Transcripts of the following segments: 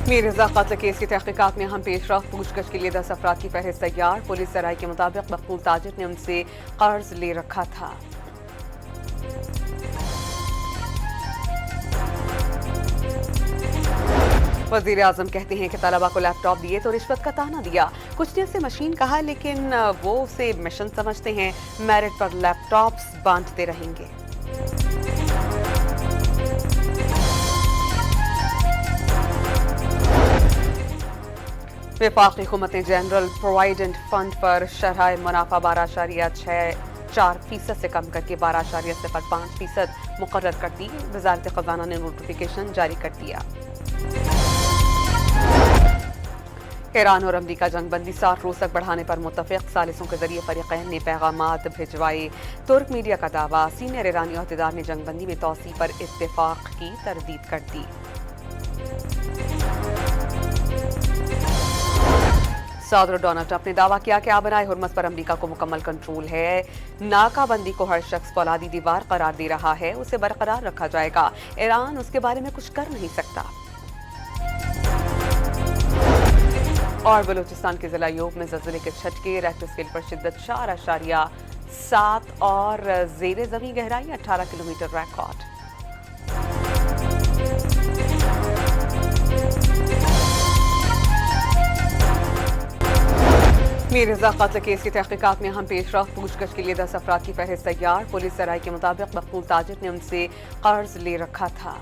मीर रजा कत्ल केस की तहकीकात में अहम पेशरफ्त। पूछगछ के लिए 10 अफराद की फहरिस्त तैयार। पुलिस जराये के मुताबिक मकबूल ताजिर ने उनसे कर्ज ले रखा था। वजीर आजम कहते हैं कि तलबा को लैपटॉप दिए तो रिश्वत का ताना दिया। कुछ ने उसे मशीन कहा, लेकिन वो उसे मिशन समझते हैं। मेरिट पर लैपटॉप्स बांटते रहेंगे। वफाकी हुकूमत जनरल प्रोविडेंट फंड पर शरह मुनाफा 12.64% से कम करके 12.05% मुकर्रर कर दी। वजारत खजाना ने नोटिफिकेशन जारी कर दिया। ईरान और अमरीका जंगबंदी 60 रोज तक बढ़ाने पर मुत्तफिक। सालिसों के जरिए फरीकैन ने पैगामात भिजवाए। तुर्क मीडिया का दावा, सीनियर ईरानी अहदेदार ने जंगबंदी में तोसी पर इत्तेफाक की तरदीद कर दी। सदर डोनाल्ड ट्रंप ने दावा किया कि आबनाए हुर्मस पर अमरीका को मुकम्मल कंट्रोल है। नाकाबंदी को हर शख्स फौलादी दीवार करार दे रहा है, उसे बरकरार रखा जाएगा। ईरान उसके बारे में कुछ कर नहीं सकता। और बलूचिस्तान के जिला योग में ज़लज़ले के झटके। रेक्टर स्केल पर शिद्दत 4.7 और ज़ेरे ज़मीं गहराई 18 किलोमीटर रिकॉर्ड। मीर रजा कत्ल केस की तहकीकात में अहम पेशरफ्त। पूछगछ के लिए 10 अफराद की फहरिस्त तैयार। पुलिस जराये के मुताबिक मकबूल ताजिर ने उनसे कर्ज ले रखा था।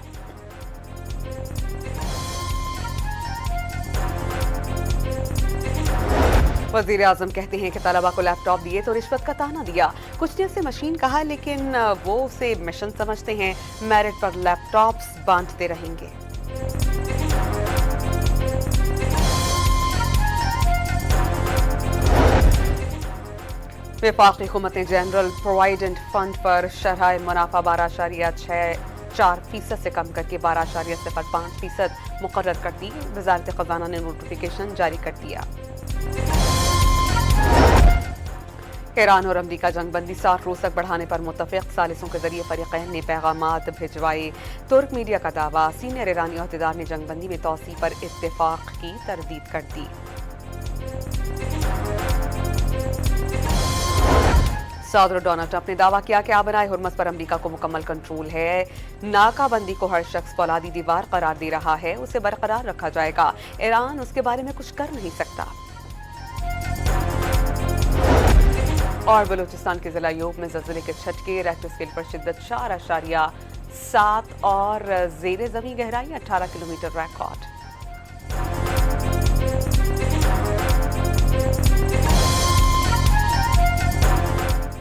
वजीर आजम कहते हैं कि तलबा को लैपटॉप दिए तो रिश्वत का ताना दिया। कुछ ने उसे मशीन कहा, लेकिन वो उसे मिशन समझते हैं। मेरिट पर लैपटॉप्स बांटते रहेंगे। वफाकी हुकूमत जनरल प्रोविडेंट फंड पर शरह मुनाफा 12.64% से कम करके 12.05% मुकर्रर कर दी। वजारत खजाना ने नोटिफिकेशन जारी कर दिया। ईरान और अमरीका जंगबंदी 60 रोज तक बढ़ाने पर मुत्तफिक। सालिसों के जरिए फरीकैन ने पैगामात भिजवाए। तुर्क मीडिया का दावा, सीनियर ईरानी अहदेदार ने जंगबंदी में तोसी पर इत्तेफाक की तरदीद कर दी। सदर डोनाल्ड ट्रंप ने दावा किया कि आबनाए हुर्मस पर अमरीका को मुकम्मल कंट्रोल है। नाकाबंदी को हर शख्स फौलादी दीवार करार दे रहा है, उसे बरकरार रखा जाएगा। ईरान उसके बारे में कुछ कर नहीं सकता। और बलूचिस्तान के जिला योग में ज़लज़ले के झटके। रेक्टर स्केल पर शिद्दत 4.7 और ज़ेरे ज़मीं गहराई 18 किलोमीटर रिकॉर्ड।